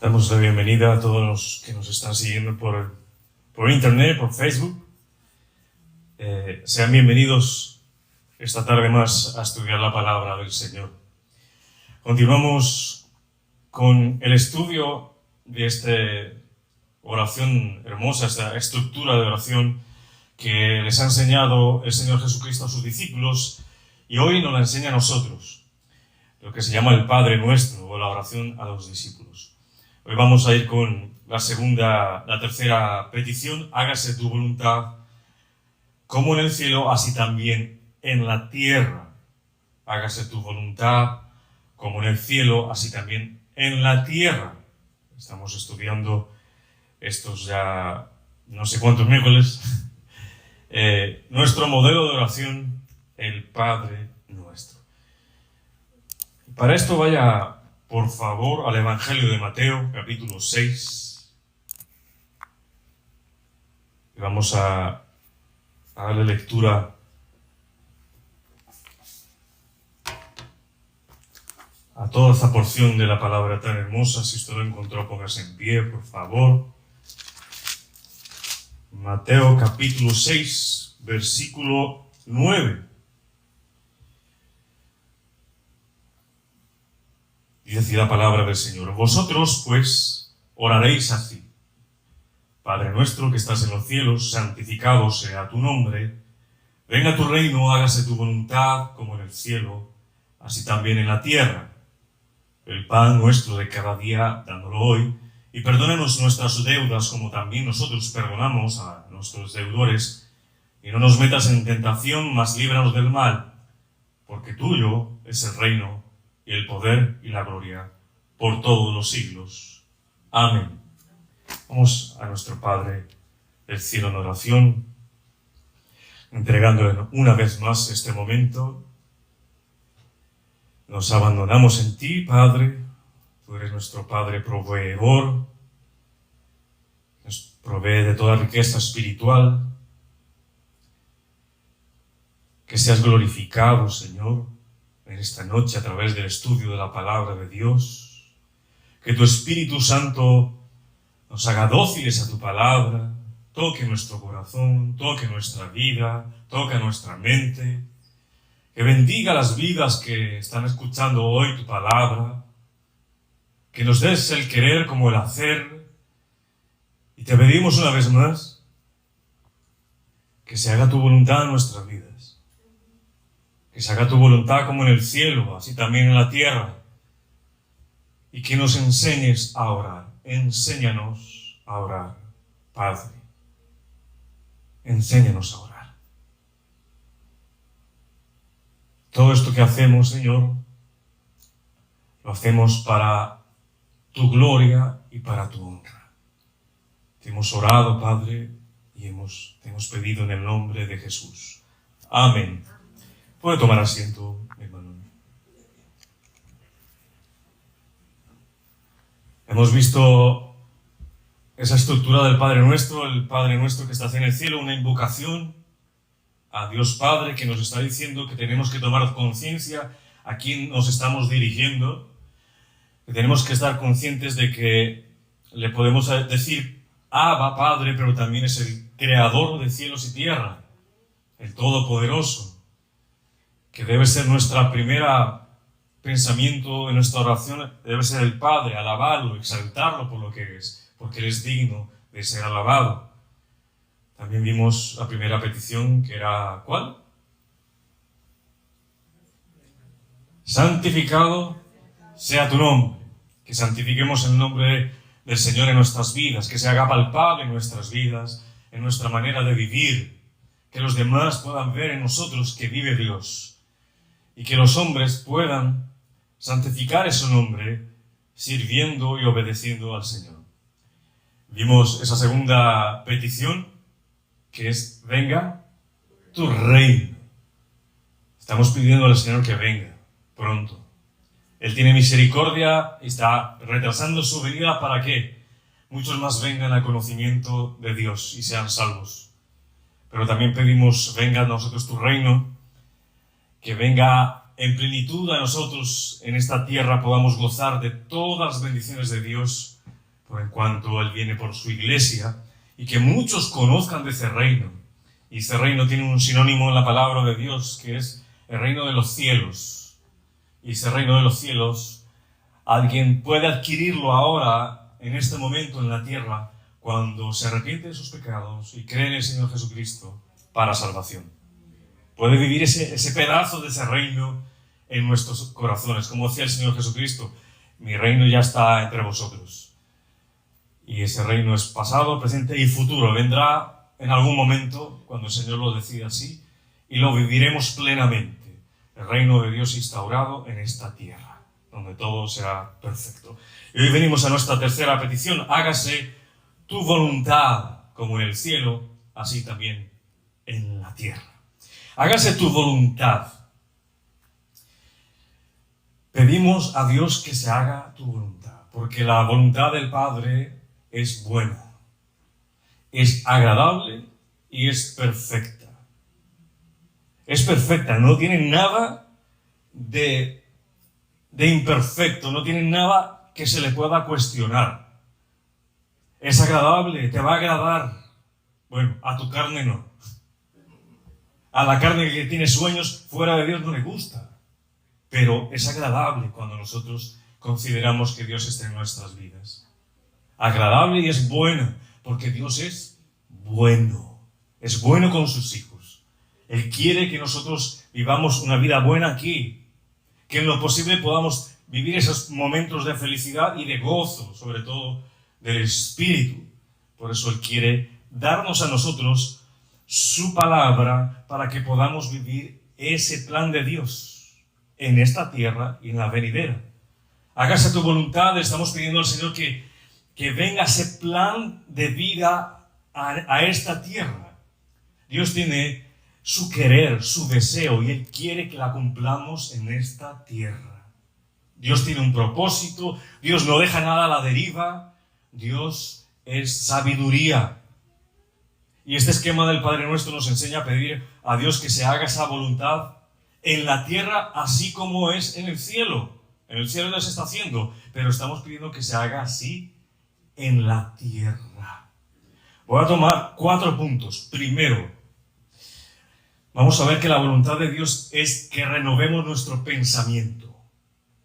Damos la bienvenida a todos los que nos están siguiendo por internet, por Facebook. Sean bienvenidos esta tarde más a estudiar la palabra del Señor. Continuamos con el estudio de esta oración hermosa, esta estructura de oración que les ha enseñado el Señor Jesucristo a sus discípulos y hoy nos la enseña a nosotros, lo que se llama el Padre Nuestro o la oración a los discípulos. Hoy vamos a ir con la tercera petición: hágase tu voluntad como en el cielo, así también en la tierra. Hágase tu voluntad como en el cielo, así también en la tierra. Estamos estudiando estos ya no sé cuántos miércoles. Nuestro modelo de oración, el Padre Nuestro. Para esto vaya, por favor, al Evangelio de Mateo, capítulo 6. Y vamos a darle lectura a toda esta porción de la palabra tan hermosa. Si usted lo encontró, póngase en pie, por favor. Mateo, capítulo 6, versículo 9. Dice así la palabra del Señor: vosotros, pues, oraréis así: Padre nuestro que estás en los cielos, santificado sea tu nombre. Venga tu reino, hágase tu voluntad, como en el cielo, así también en la tierra. El pan nuestro de cada día, dándolo hoy, y perdónanos nuestras deudas, como también nosotros perdonamos a nuestros deudores. Y no nos metas en tentación, mas líbranos del mal, porque tuyo es el reino, y el poder y la gloria, por todos los siglos. Amén. Vamos a nuestro Padre del cielo en oración, entregándole una vez más este momento. Nos abandonamos en ti, Padre. Tú eres nuestro Padre proveedor, nos provee de toda riqueza espiritual. Que seas glorificado, Señor, en esta noche a través del estudio de la palabra de Dios. Que tu Espíritu Santo nos haga dóciles a tu palabra, toque nuestro corazón, toque nuestra vida, toque nuestra mente. Que bendiga las vidas que están escuchando hoy tu palabra. Que nos des el querer como el hacer. Y te pedimos una vez más que se haga tu voluntad en nuestras vidas. Que se haga tu voluntad como en el cielo, así también en la tierra. Y que nos enseñes a orar. Enséñanos a orar, Padre. Enséñanos a orar. Todo esto que hacemos, Señor, lo hacemos para tu gloria y para tu honra. Te hemos orado, Padre, y te hemos pedido en el nombre de Jesús. Amén. Puede tomar asiento, mi hermano. Hemos visto esa estructura del Padre Nuestro, el Padre Nuestro que está en el cielo, una invocación a Dios Padre que nos está diciendo que tenemos que tomar conciencia a quién nos estamos dirigiendo, que tenemos que estar conscientes de que le podemos decir Abba, Padre, pero también es el creador de cielos y tierra, el Todopoderoso, que debe ser nuestra primera pensamiento en nuestra oración, debe ser el Padre, alabarlo, exaltarlo por lo que es, porque Él es digno de ser alabado. También vimos la primera petición, que era ¿cuál? Santificado sea tu nombre. Que santifiquemos el nombre del Señor en nuestras vidas, que se haga palpable en nuestras vidas, en nuestra manera de vivir, que los demás puedan ver en nosotros que vive Dios y que los hombres puedan santificar ese nombre sirviendo y obedeciendo al Señor. Vimos esa segunda petición, que es: venga tu reino. Estamos pidiendo al Señor que venga pronto. Él tiene misericordia y está retrasando su venida para que muchos más vengan al conocimiento de Dios y sean salvos. Pero también pedimos: venga a nosotros tu reino, que venga en plenitud a nosotros en esta tierra, podamos gozar de todas las bendiciones de Dios por en cuanto Él viene por su iglesia, y que muchos conozcan de ese reino. Y ese reino tiene un sinónimo en la palabra de Dios, que es el reino de los cielos. Y ese reino de los cielos, alguien puede adquirirlo ahora, en este momento en la tierra, cuando se arrepiente de sus pecados y cree en el Señor Jesucristo para salvación. Puede vivir ese pedazo de ese reino en nuestros corazones. Como decía el Señor Jesucristo, mi reino ya está entre vosotros. Y ese reino es pasado, presente y futuro. Vendrá en algún momento, cuando el Señor lo decida así, y lo viviremos plenamente. El reino de Dios instaurado en esta tierra, donde todo será perfecto. Y hoy venimos a nuestra tercera petición. Hágase tu voluntad, como en el cielo, así también en la tierra. Hágase tu voluntad. Pedimos a Dios que se haga tu voluntad, porque la voluntad del Padre es buena, es agradable y es perfecta. Es perfecta, no tiene nada de imperfecto, no tiene nada que se le pueda cuestionar. Es agradable, te va a agradar. Bueno, a tu carne no. A la carne que tiene sueños fuera de Dios no le gusta. Pero es agradable cuando nosotros consideramos que Dios está en nuestras vidas. Agradable y es buena, porque Dios es bueno. Es bueno con sus hijos. Él quiere que nosotros vivamos una vida buena aquí, que en lo posible podamos vivir esos momentos de felicidad y de gozo, sobre todo del Espíritu. Por eso Él quiere darnos a nosotros su palabra para que podamos vivir ese plan de Dios en esta tierra y en la venidera. Hágase tu voluntad. Estamos pidiendo al Señor que venga ese plan de vida a esta tierra. Dios tiene su querer, su deseo, y Él quiere que la cumplamos en esta tierra. Dios tiene un propósito, Dios no deja nada a la deriva, Dios es sabiduría. Y este esquema del Padre Nuestro nos enseña a pedir a Dios que se haga esa voluntad en la tierra así como es en el cielo. En el cielo ya se está haciendo, pero estamos pidiendo que se haga así en la tierra. Voy a tomar 4 puntos. Primero, vamos a ver que la voluntad de Dios es que renovemos nuestro pensamiento.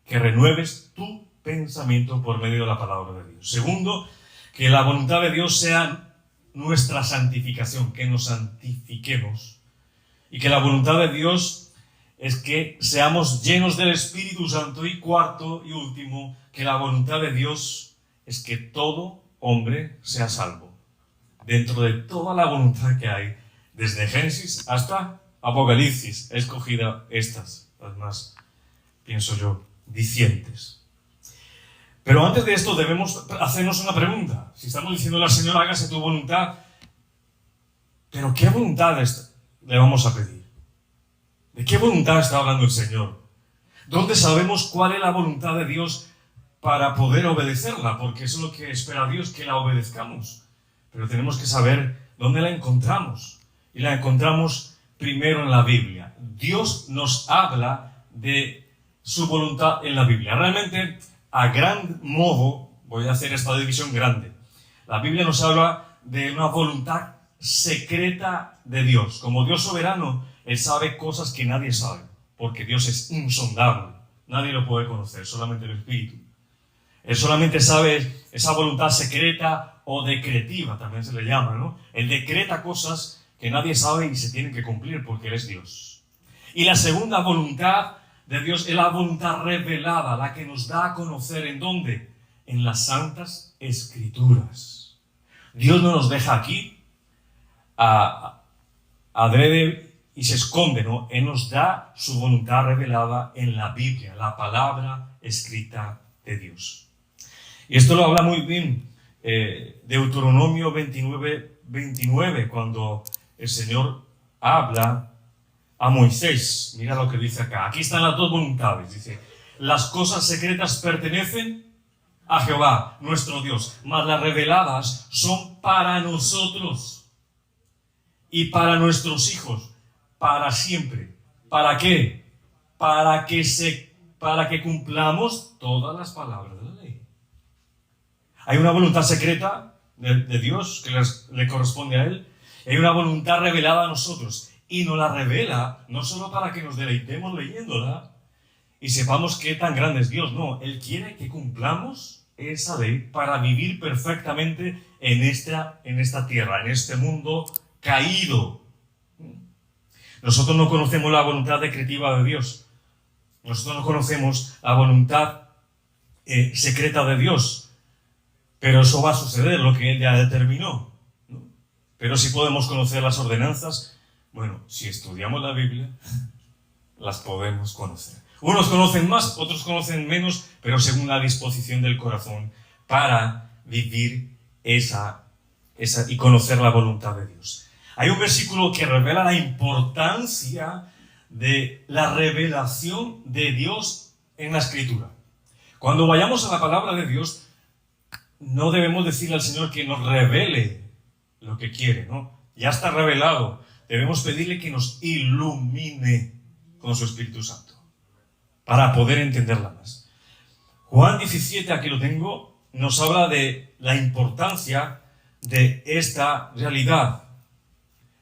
Que renueves tu pensamiento por medio de la palabra de Dios. Segundo, que la voluntad de Dios sea nuestra santificación, que nos santifiquemos. Y que la voluntad de Dios es que seamos llenos del Espíritu Santo. Y cuarto y último, que la voluntad de Dios es que todo hombre sea salvo. Dentro de toda la voluntad que hay, desde Génesis hasta Apocalipsis, he escogido estas, las más, pienso yo, dicientes. Pero antes de esto debemos hacernos una pregunta. Si estamos diciéndole al Señor, hágase tu voluntad, ¿pero qué voluntad le vamos a pedir? ¿De qué voluntad está hablando el Señor? ¿Dónde sabemos cuál es la voluntad de Dios para poder obedecerla? Porque eso es lo que espera Dios, que la obedezcamos. Pero tenemos que saber dónde la encontramos. Y la encontramos primero en la Biblia. Dios nos habla de su voluntad en la Biblia. Realmente, a gran modo, voy a hacer esta división grande. La Biblia nos habla de una voluntad secreta de Dios. Como Dios soberano, Él sabe cosas que nadie sabe, porque Dios es insondable. Nadie lo puede conocer, solamente el Espíritu. Él solamente sabe esa voluntad secreta o decretiva, también se le llama, ¿no? Él decreta cosas que nadie sabe y se tienen que cumplir porque Él es Dios. Y la segunda voluntad de Dios es la voluntad revelada, la que nos da a conocer ¿en dónde? En las Santas Escrituras. Dios no nos deja aquí adrede y se esconde, ¿no? Él nos da su voluntad revelada en la Biblia, la palabra escrita de Dios. Y esto lo habla muy bien Deuteronomio 29, cuando el Señor habla a Moisés. Mira lo que dice acá. Aquí están las dos voluntades. Dice, las cosas secretas pertenecen a Jehová, nuestro Dios, mas las reveladas son para nosotros y para nuestros hijos, para siempre. ¿Para qué? Para que cumplamos todas las palabras de la ley. Hay una voluntad secreta de Dios que le corresponde a Él. Hay una voluntad revelada a nosotros. Y nos la revela no solo para que nos deleitemos leyéndola y sepamos qué tan grande es Dios. No, Él quiere que cumplamos esa ley para vivir perfectamente en esta tierra, en este mundo caído. Nosotros no conocemos la voluntad decretiva de Dios. Nosotros no conocemos la voluntad secreta de Dios. Pero eso va a suceder, lo que Él ya determinó, ¿no? Pero sí podemos conocer las ordenanzas. Bueno, si estudiamos la Biblia, las podemos conocer. Unos conocen más, otros conocen menos, pero según la disposición del corazón para vivir esa y conocer la voluntad de Dios. Hay un versículo que revela la importancia de la revelación de Dios en la Escritura. Cuando vayamos a la palabra de Dios, no debemos decirle al Señor que nos revele lo que quiere, ¿no? Ya está revelado. Debemos pedirle que nos ilumine con su Espíritu Santo para poder entenderla más. Juan 17, aquí lo tengo, nos habla de la importancia de esta realidad.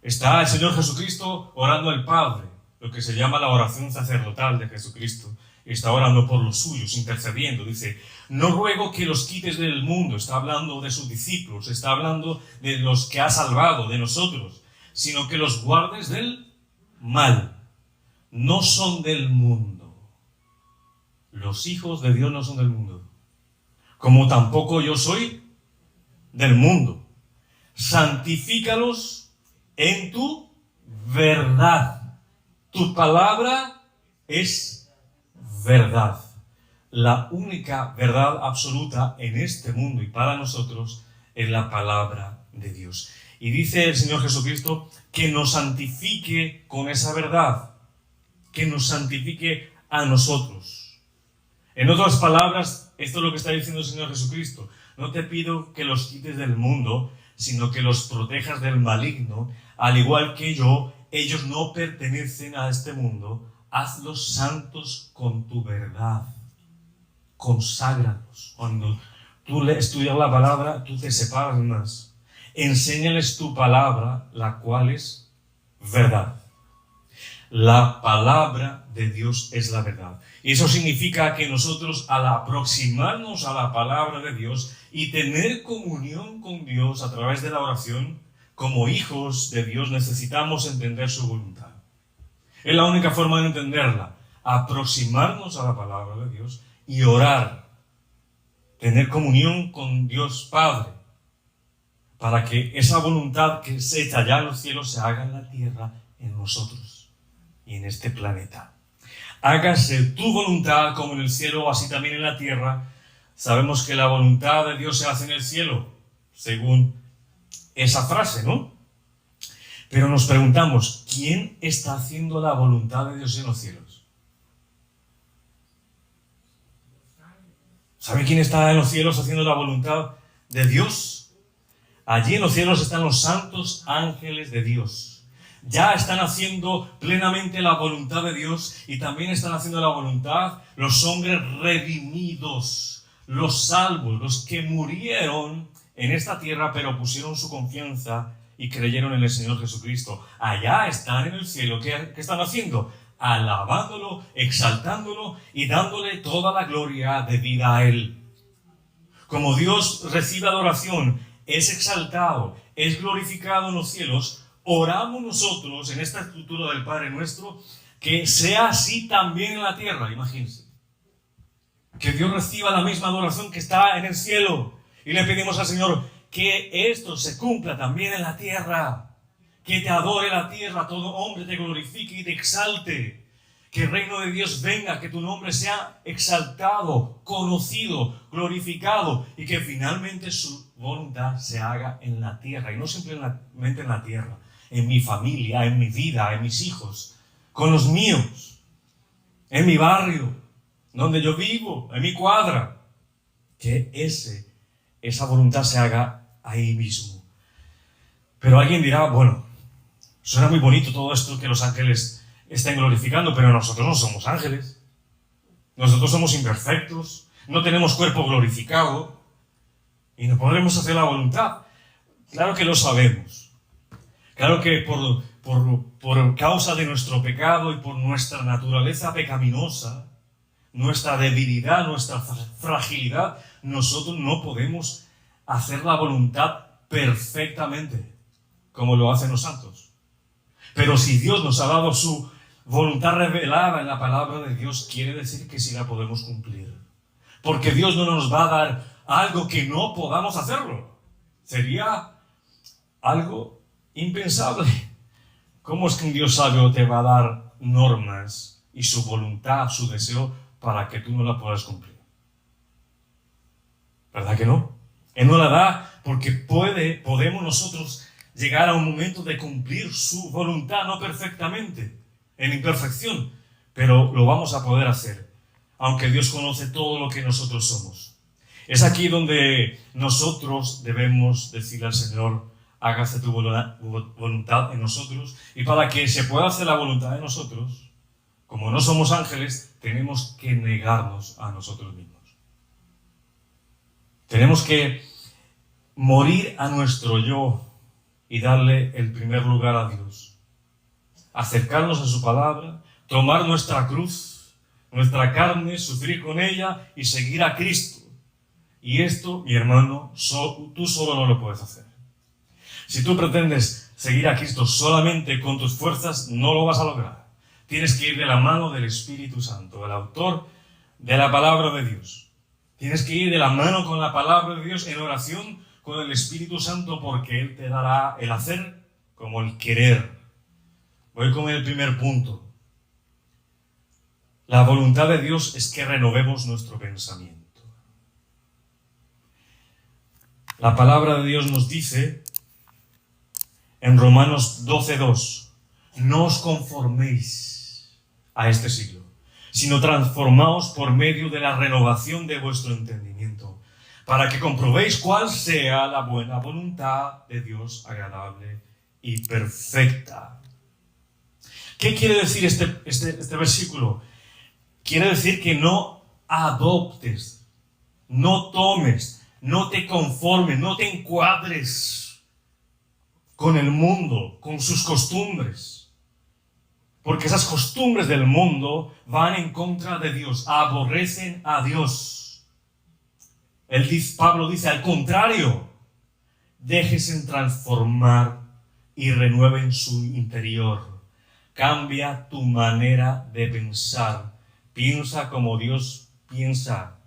Está el Señor Jesucristo orando al Padre, lo que se llama la oración sacerdotal de Jesucristo. Está orando por los suyos, intercediendo. Dice, no ruego que los quites del mundo. Está hablando de sus discípulos, está hablando de los que ha salvado, de nosotros, sino que los guardes del mal. No son del mundo. Los hijos de Dios no son del mundo, como tampoco yo soy del mundo. Santifícalos en tu verdad. Tu palabra es verdad. La única verdad absoluta en este mundo y para nosotros es la palabra de Dios. Y dice el Señor Jesucristo que nos santifique con esa verdad, que nos santifique a nosotros. En otras palabras, esto es lo que está diciendo el Señor Jesucristo. No te pido que los quites del mundo, sino que los protejas del maligno. Al igual que yo, ellos no pertenecen a este mundo. Hazlos santos con tu verdad. Conságralos. Cuando tú estudias la palabra, tú te separas más. Enséñales tu palabra, la cual es verdad. La palabra de Dios es la verdad. Y eso significa que nosotros, al aproximarnos a la palabra de Dios y tener comunión con Dios a través de la oración, como hijos de Dios necesitamos entender su voluntad. Es la única forma de entenderla. Aproximarnos a la palabra de Dios y orar. Tener comunión con Dios Padre. Para que esa voluntad que se echa allá en los cielos se haga en la tierra, en nosotros y en este planeta. Hágase tu voluntad como en el cielo, así también en la tierra. Sabemos que la voluntad de Dios se hace en el cielo, según esa frase, ¿no? Pero nos preguntamos, ¿quién está haciendo la voluntad de Dios en los cielos? ¿Sabe quién está en los cielos haciendo la voluntad de Dios? Allí en los cielos están los santos ángeles de Dios. Ya están haciendo plenamente la voluntad de Dios y también están haciendo la voluntad los hombres redimidos, los salvos, los que murieron en esta tierra pero pusieron su confianza y creyeron en el Señor Jesucristo. Allá están en el cielo. ¿Qué están haciendo? Alabándolo, exaltándolo y dándole toda la gloria debida a Él. Como Dios recibe adoración, es exaltado, es glorificado en los cielos, oramos nosotros en esta estructura del Padre Nuestro que sea así también en la tierra. Imagínense. Que Dios reciba la misma adoración que está en el cielo. Y le pedimos al Señor que esto se cumpla también en la tierra. Que te adore la tierra, todo hombre te glorifique y te exalte. Que el reino de Dios venga, que tu nombre sea exaltado, conocido, glorificado y que finalmente su voluntad se haga en la tierra. Y no simplemente en la tierra, en mi familia, en mi vida, en mis hijos, con los míos, en mi barrio, donde yo vivo, en mi cuadra. Que esa voluntad se haga ahí mismo. Pero alguien dirá, bueno, suena muy bonito todo esto que los ángeles estén glorificando, pero nosotros no somos ángeles. Nosotros somos imperfectos, no tenemos cuerpo glorificado. y no podremos hacer la voluntad. Claro que lo sabemos. Claro que por causa de nuestro pecado y por nuestra naturaleza pecaminosa, nuestra debilidad, nuestra fragilidad, nosotros no podemos hacer la voluntad perfectamente, como lo hacen los santos. Pero si Dios nos ha dado su voluntad revelada en la palabra de Dios, quiere decir que sí la podemos cumplir. Porque Dios no nos va a dar algo que no podamos hacerlo. Sería algo impensable. ¿Cómo es que un Dios sabio te va a dar normas y su voluntad, su deseo, para que tú no la puedas cumplir? ¿Verdad que no? Él no la da porque podemos nosotros llegar a un momento de cumplir su voluntad, no perfectamente, en imperfección, pero lo vamos a poder hacer, aunque Dios conoce todo lo que nosotros somos. Es aquí donde nosotros debemos decirle al Señor: hágase tu voluntad en nosotros, y para que se pueda hacer la voluntad de nosotros, como no somos ángeles, tenemos que negarnos a nosotros mismos. Tenemos que morir a nuestro yo y darle el primer lugar a Dios. Acercarnos a su palabra, tomar nuestra cruz, nuestra carne, sufrir con ella y seguir a Cristo. Y esto, mi hermano, tú solo no lo puedes hacer. Si tú pretendes seguir a Cristo solamente con tus fuerzas, no lo vas a lograr. Tienes que ir de la mano del Espíritu Santo, el autor de la palabra de Dios. Tienes que ir de la mano con la palabra de Dios en oración con el Espíritu Santo, porque Él te dará el hacer como el querer. Voy con el primer punto. La voluntad de Dios es que renovemos nuestro pensamiento. La palabra de Dios nos dice en Romanos 12:2: no os conforméis a este siglo, sino transformaos por medio de la renovación de vuestro entendimiento, para que comprobéis cuál sea la buena voluntad de Dios, agradable y perfecta. ¿Qué quiere decir este versículo? Quiere decir que no adoptes, no tomes, no te conformes, no te encuadres con el mundo, con sus costumbres. Porque esas costumbres del mundo van en contra de Dios, aborrecen a Dios. Pablo dice, al contrario, déjense transformar y renueven su interior. Cambia tu manera de pensar. Piensa como Dios piensa,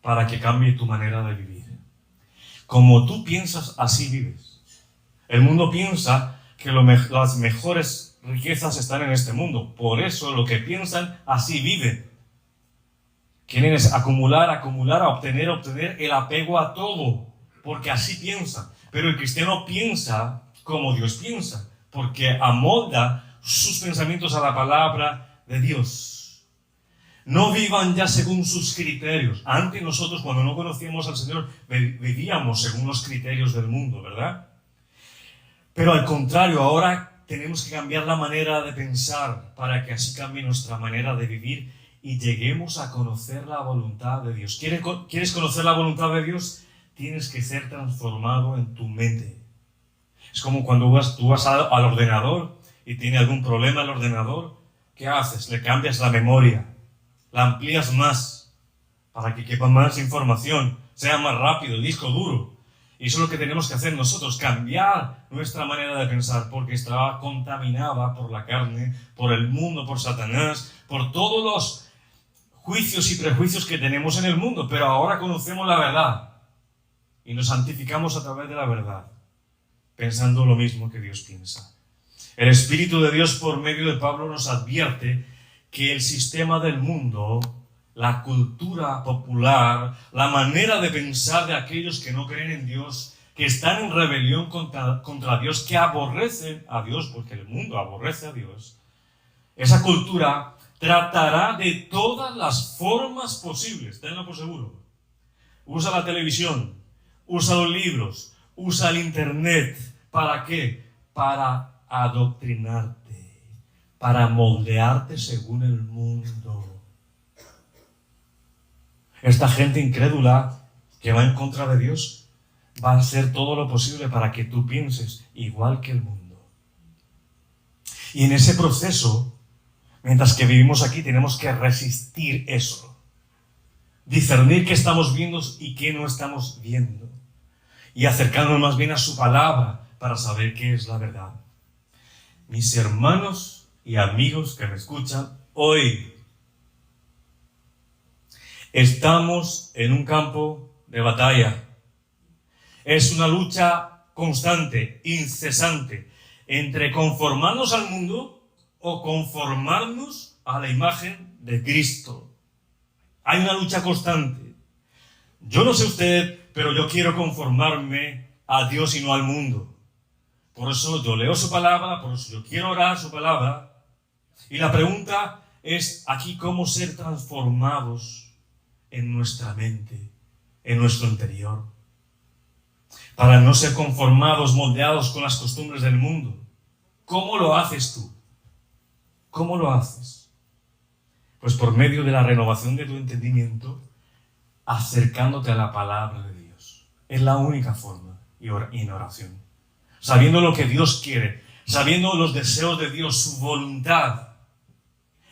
para que cambie tu manera de vivir. Como tú piensas, así vives. El mundo piensa que las mejores riquezas están en este mundo. Por eso lo que piensan, así viven. Quieren acumular, obtener el apego a todo, porque así piensan. Pero el cristiano piensa como Dios piensa, porque amolda sus pensamientos a la palabra de Dios. No vivan ya según sus criterios. Antes nosotros, cuando no conocíamos al Señor, vivíamos según los criterios del mundo, ¿verdad? Pero al contrario, ahora tenemos que cambiar la manera de pensar para que así cambie nuestra manera de vivir y lleguemos a conocer la voluntad de Dios. ¿Quieres conocer la voluntad de Dios? Tienes que ser transformado en tu mente. Es como cuando tú vas al ordenador y tiene algún problema el ordenador. ¿Qué haces? Le cambias la memoria. La amplías más para que quepa más información, sea más rápido, el disco duro. Y eso es lo que tenemos que hacer nosotros, cambiar nuestra manera de pensar, porque está contaminada por la carne, por el mundo, por Satanás, por todos los juicios y prejuicios que tenemos en el mundo. Pero ahora conocemos la verdad y nos santificamos a través de la verdad, pensando lo mismo que Dios piensa. El Espíritu de Dios, por medio de Pablo, nos advierte que el sistema del mundo, la cultura popular, la manera de pensar de aquellos que no creen en Dios, que están en rebelión contra Dios, que aborrecen a Dios, porque el mundo aborrece a Dios, esa cultura tratará de todas las formas posibles, tenlo por seguro. Usa la televisión, usa los libros, usa el internet. ¿Para qué? Para adoctrinarte, para moldearte según el mundo. Esta gente incrédula que va en contra de Dios va a hacer todo lo posible para que tú pienses igual que el mundo. Y en ese proceso, mientras que vivimos aquí, tenemos que resistir eso. Discernir qué estamos viendo y qué no estamos viendo. Y acercarnos más bien a su palabra para saber qué es la verdad. Mis hermanos y amigos que me escuchan hoy, estamos en un campo de batalla. Es una lucha constante, incesante, entre conformarnos al mundo o conformarnos a la imagen de Cristo. Hay una lucha constante. Yo no sé usted, pero yo quiero conformarme a Dios y no al mundo. Por eso yo leo su palabra, por eso yo quiero orar su palabra. Y la pregunta es aquí cómo ser transformados en nuestra mente, en nuestro interior, para no ser conformados, moldeados con las costumbres del mundo. ¿Cómo lo haces tú? ¿Cómo lo haces? Pues por medio de la renovación de tu entendimiento, acercándote a la palabra de Dios. Es la única forma, y en oración. Sabiendo lo que Dios quiere, sabiendo los deseos de Dios, su voluntad.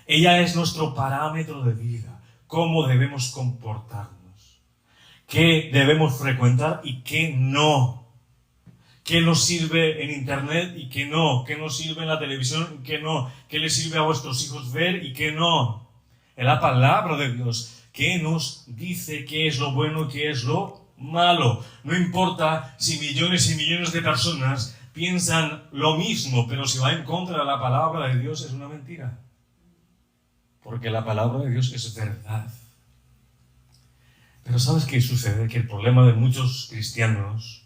Ella es nuestro parámetro de vida. Cómo debemos comportarnos. Qué debemos frecuentar y qué no. Qué nos sirve en internet y qué no. Qué nos sirve en la televisión y qué no. Qué les sirve a vuestros hijos ver y qué no. En la palabra de Dios, que nos dice qué es lo bueno y qué es lo malo. No importa si millones y millones de personas piensan lo mismo, pero si va en contra de la palabra de Dios es una mentira. Porque la palabra de Dios es verdad. Pero ¿sabes qué sucede? Que el problema de muchos cristianos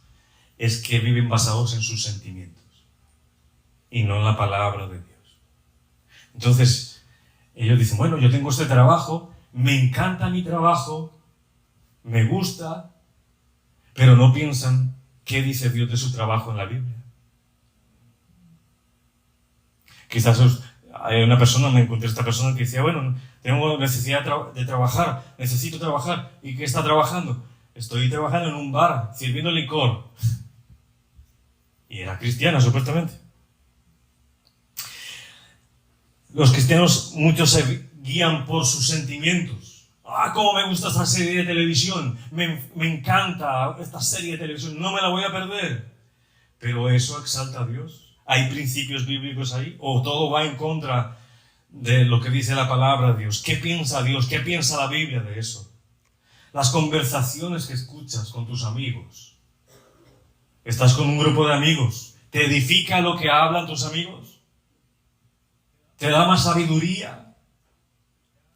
es que viven basados en sus sentimientos y no en la palabra de Dios. Entonces, ellos dicen, bueno, yo tengo este trabajo, me encanta mi trabajo, me gusta, pero no piensan qué dice Dios de su trabajo en la Biblia. Quizás hay una persona, me encontré esta persona que decía, bueno, tengo necesidad de trabajar, necesito trabajar. ¿Y qué está trabajando? Estoy trabajando en un bar, sirviendo licor. Y era cristiana, supuestamente. Los cristianos, muchos se guían por sus sentimientos. ¡Ah, cómo me gusta esta serie de televisión! Me encanta esta serie de televisión, no me la voy a perder. Pero ¿eso exalta a Dios? ¿Hay principios bíblicos ahí? ¿O todo va en contra de lo que dice la palabra de Dios? ¿Qué piensa Dios? ¿Qué piensa la Biblia de eso? Las conversaciones que escuchas con tus amigos. ¿Estás con un grupo de amigos? ¿Te edifica lo que hablan tus amigos? ¿Te da más sabiduría?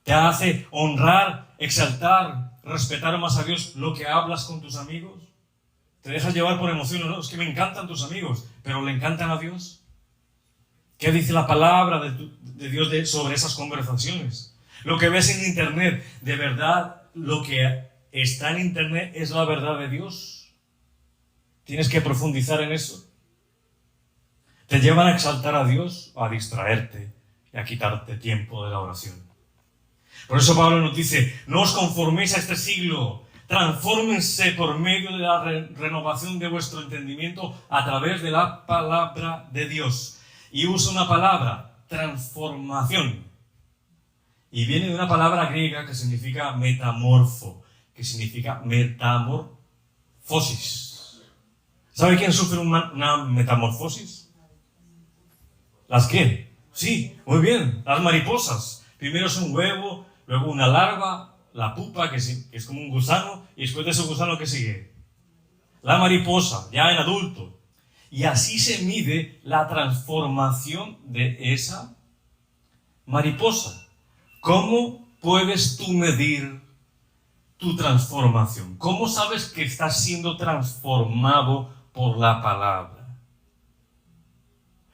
¿Te hace honrar, exaltar, respetar más a Dios lo que hablas con tus amigos? ¿Te dejas llevar por emociones? No, es que me encantan tus amigos, pero ¿le encantan a Dios? ¿Qué dice la palabra de Dios sobre esas conversaciones? Lo que ves en internet, ¿de verdad lo que está en internet es la verdad de Dios? Tienes que profundizar en eso. ¿Te llevan a exaltar a Dios o a distraerte y a quitarte tiempo de la oración? Por eso Pablo nos dice, no os conforméis a este siglo, transfórmense por medio de la renovación de vuestro entendimiento a través de la palabra de Dios. Y usa una palabra, transformación. Y viene de una palabra griega que significa metamorfo, que significa metamorfosis. ¿Sabe quién sufre una metamorfosis? ¿Las qué? Sí, muy bien, las mariposas. Primero es un huevo, luego una larva, la pupa, que es como un gusano, y después de ese gusano, ¿qué sigue? La mariposa, ya en adulto. Y así se mide la transformación de esa mariposa. ¿Cómo puedes tú medir tu transformación? ¿Cómo sabes que estás siendo transformado por la palabra?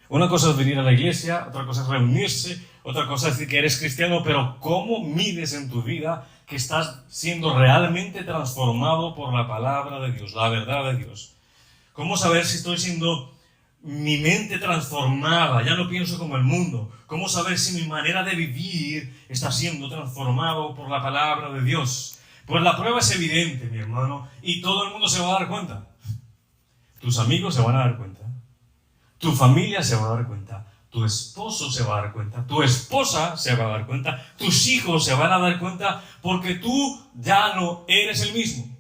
Una cosa es venir a la iglesia, otra cosa es reunirse, otra cosa es decir que eres cristiano, pero ¿cómo mides en tu vida que estás siendo realmente transformado por la palabra de Dios, la verdad de Dios? ¿Cómo saber si estoy siendo mi mente transformada? Ya no pienso como el mundo. ¿Cómo saber si mi manera de vivir está siendo transformado por la palabra de Dios? Pues la prueba es evidente, mi hermano, y todo el mundo se va a dar cuenta. tus amigos se van a dar cuenta, tu familia se va a dar cuenta, tu esposo se va a dar cuenta, tu esposa se va a dar cuenta, tus hijos se van a dar cuenta, porque tú ya no eres el mismo.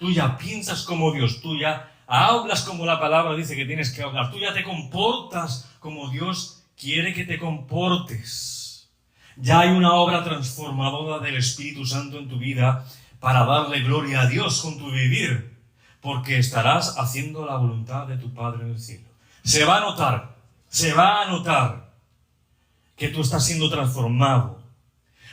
Tú ya piensas como Dios, tú ya hablas como la palabra dice que tienes que hablar, tú ya te comportas como Dios quiere que te comportes. Ya hay una obra transformadora del Espíritu Santo en tu vida para darle gloria a Dios con tu vivir, porque estarás haciendo la voluntad de tu Padre en el cielo. Se va a notar que tú estás siendo transformado,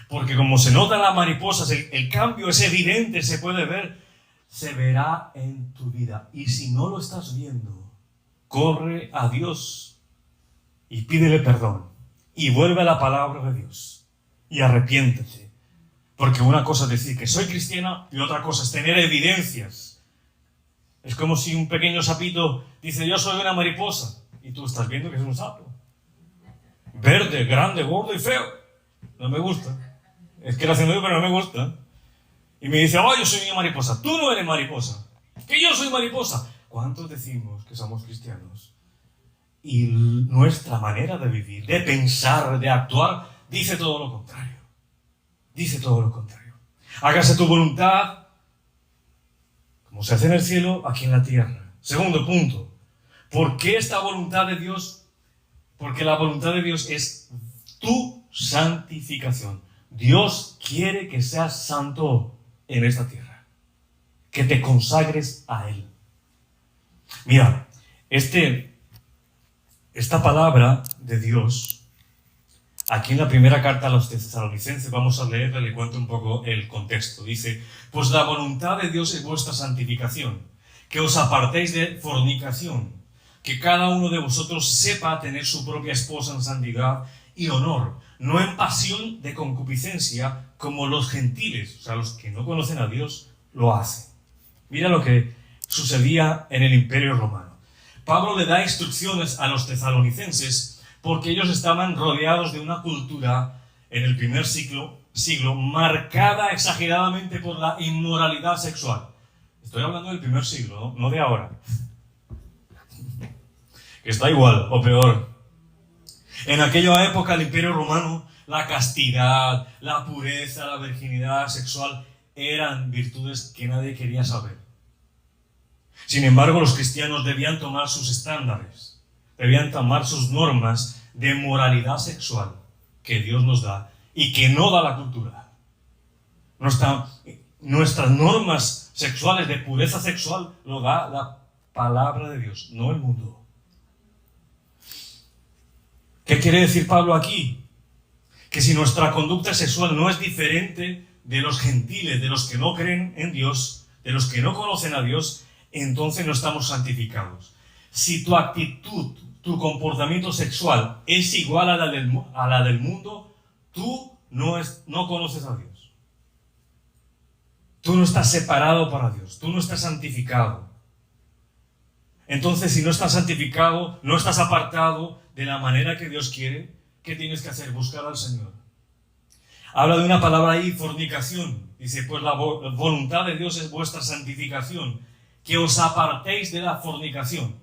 porque como se nota en las mariposas, el cambio es evidente, se puede ver, se verá en tu vida. Y si no lo estás viendo, corre a Dios y pídele perdón y vuelve a la palabra de Dios y arrepiéntete, porque una cosa es decir que soy cristiana y otra cosa es tener evidencias. Es como si un pequeño sapito dice yo soy una mariposa y tú estás viendo que es un sapo verde, grande, gordo y feo. No me gusta, es que lo hacen pero no me gusta. Y me dice, yo soy una mariposa. Tú no eres mariposa. Que yo soy mariposa. ¿Cuántos decimos que somos cristianos? Y nuestra manera de vivir, de pensar, de actuar, dice todo lo contrario. Dice todo lo contrario. Hágase tu voluntad, como se hace en el cielo, aquí en la tierra. Segundo punto. ¿Por qué esta voluntad de Dios? Porque la voluntad de Dios es tu santificación. Dios quiere que seas santo en esta tierra, que te consagres a Él. Mira, esta palabra de Dios, aquí en la primera carta a los tesalonicenses, vamos a leerla, le cuento un poco el contexto. Dice, pues la voluntad de Dios es vuestra santificación, que os apartéis de fornicación, que cada uno de vosotros sepa tener su propia esposa en santidad y honor, no en pasión de concupiscencia, como los gentiles, o sea, los que no conocen a Dios, lo hacen. Mira lo que sucedía en el Imperio Romano. Pablo le da instrucciones a los tesalonicenses porque ellos estaban rodeados de una cultura en el primer siglo marcada exageradamente por la inmoralidad sexual. Estoy hablando del primer siglo, no de ahora. Que está igual o peor. En aquella época, el Imperio Romano, la castidad, la pureza, la virginidad sexual eran virtudes que nadie quería saber. Sin embargo, los cristianos debían tomar sus estándares, debían tomar sus normas de moralidad sexual que Dios nos da y que no da la cultura. Nuestras normas sexuales de pureza sexual lo da la palabra de Dios, no el mundo. ¿Qué quiere decir Pablo aquí? Que si nuestra conducta sexual no es diferente de los gentiles, de los que no creen en Dios, de los que no conocen a Dios, entonces no estamos santificados. Si tu actitud, tu comportamiento sexual es igual a la del mundo, tú no conoces a Dios. Tú no estás separado para Dios, tú no estás santificado. Entonces, si no estás santificado, no estás apartado de la manera que Dios quiere, ¿qué tienes que hacer? Buscar al Señor. Habla de una palabra ahí, fornicación. Dice, pues la voluntad de Dios es vuestra santificación, que os apartéis de la fornicación.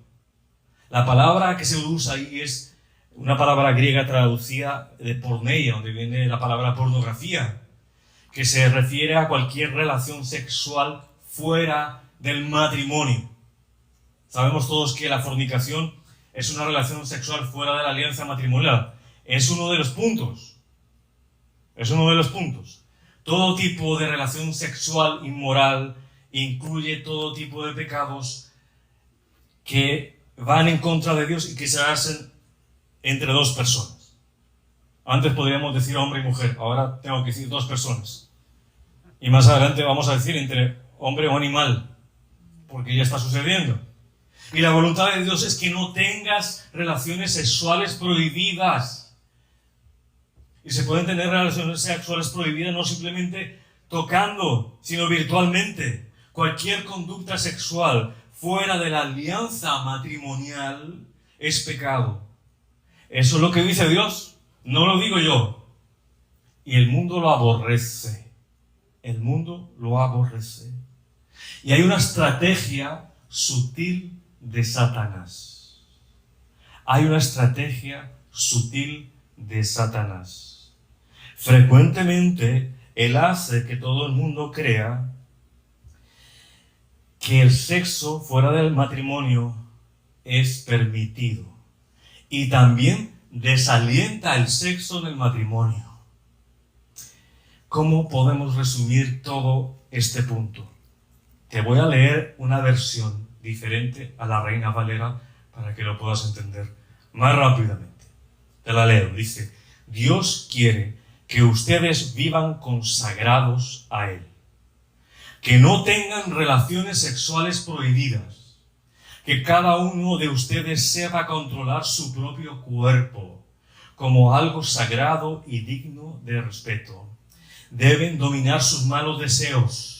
La palabra que se usa ahí es una palabra griega traducida de porneia, donde viene la palabra pornografía, que se refiere a cualquier relación sexual fuera del matrimonio. Sabemos todos que la fornicación es una relación sexual fuera de la alianza matrimonial. Es uno de los puntos. Es uno de los puntos. Todo tipo de relación sexual inmoral incluye todo tipo de pecados que van en contra de Dios y que se hacen entre dos personas. Antes podríamos decir hombre y mujer, ahora tengo que decir dos personas. Y más adelante vamos a decir entre hombre o animal, porque ya está sucediendo. Y la voluntad de Dios es que no tengas relaciones sexuales prohibidas. Y se pueden tener relaciones sexuales prohibidas no simplemente tocando, sino virtualmente. Cualquier conducta sexual fuera de la alianza matrimonial es pecado. Eso es lo que dice Dios, no lo digo yo. Y el mundo lo aborrece. El mundo lo aborrece. Y hay una estrategia sutil de Satanás. Hay una estrategia sutil de Satanás. Frecuentemente, él hace que todo el mundo crea que el sexo fuera del matrimonio es permitido. Y también desalienta el sexo en el matrimonio. ¿Cómo podemos resumir todo este punto? Te voy a leer una versión diferente a la Reina Valera para que lo puedas entender más rápidamente. Te la leo. Dice: Dios quiere que ustedes vivan consagrados a Él, que no tengan relaciones sexuales prohibidas, que cada uno de ustedes sepa controlar su propio cuerpo como algo sagrado y digno de respeto. Deben dominar sus malos deseos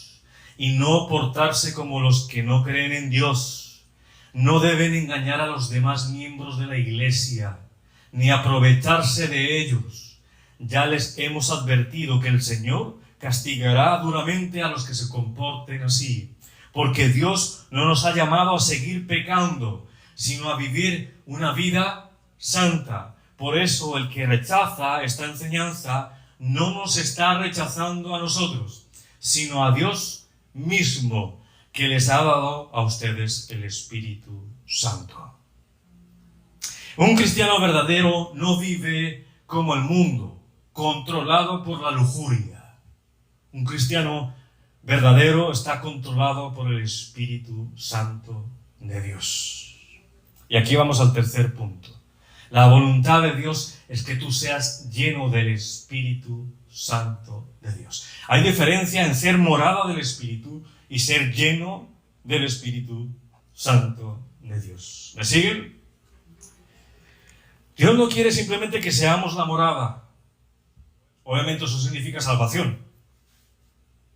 y no portarse como los que no creen en Dios. No deben engañar a los demás miembros de la Iglesia, ni aprovecharse de ellos. Ya les hemos advertido que el Señor castigará duramente a los que se comporten así, porque Dios no nos ha llamado a seguir pecando, sino a vivir una vida santa. Por eso el que rechaza esta enseñanza no nos está rechazando a nosotros, sino a Dios mismo, que les ha dado a ustedes el Espíritu Santo. Un cristiano verdadero no vive como el mundo, controlado por la lujuria. Un cristiano verdadero está controlado por el Espíritu Santo de Dios. Y aquí vamos al tercer punto. La voluntad de Dios es que tú seas lleno del Espíritu Santo de Dios. Hay diferencia en ser morada del Espíritu y ser lleno del Espíritu Santo de Dios. ¿Me siguen? Dios no quiere simplemente que seamos la morada. Obviamente eso significa salvación.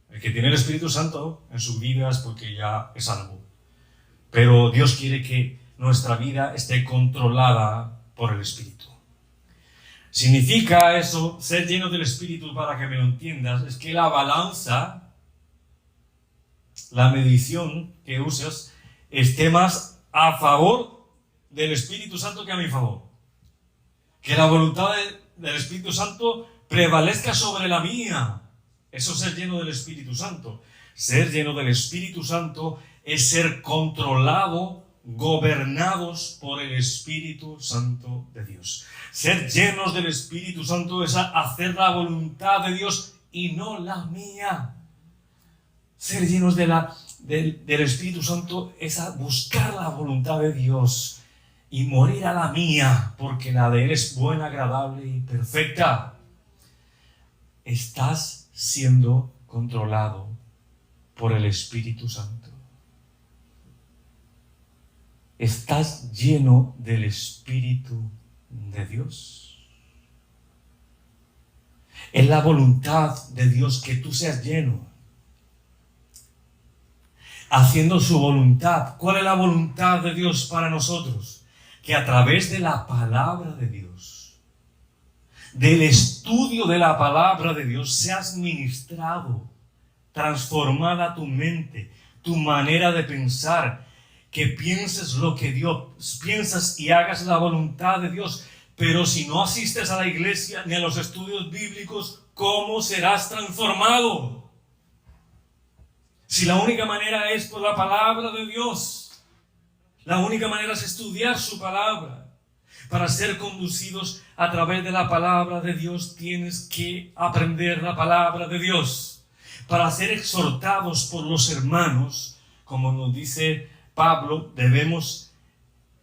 El que tiene el Espíritu Santo en su vida es porque ya es salvo. Pero Dios quiere que nuestra vida esté controlada por el Espíritu. Significa eso, ser lleno del Espíritu, para que me lo entiendas, es que la balanza, la medición que usas, esté más a favor del Espíritu Santo que a mi favor. Que la voluntad del Espíritu Santo prevalezca sobre la mía. Eso es ser lleno del Espíritu Santo. Ser lleno del Espíritu Santo es ser controlado, gobernados por el Espíritu Santo de Dios. Ser llenos del Espíritu Santo es hacer la voluntad de Dios y no la mía. Ser llenos del Espíritu Santo es buscar la voluntad de Dios y morir a la mía, porque la de Él es buena, agradable y perfecta. Estás siendo controlado por el Espíritu Santo. ¿Estás lleno del Espíritu de Dios? Es la voluntad de Dios que tú seas lleno, haciendo su voluntad. ¿Cuál es la voluntad de Dios para nosotros? Que a través de la palabra de Dios, del estudio de la palabra de Dios, seas ministrado, transformada tu mente, tu manera de pensar, que pienses lo que Dios piensas y hagas la voluntad de Dios. Pero si no asistes a la iglesia ni a los estudios bíblicos, ¿cómo serás transformado? Si la única manera es por la palabra de Dios, la única manera es estudiar su palabra. Para ser conducidos a través de la palabra de Dios, tienes que aprender la palabra de Dios. Para ser exhortados por los hermanos, como nos dice Pablo, debemos,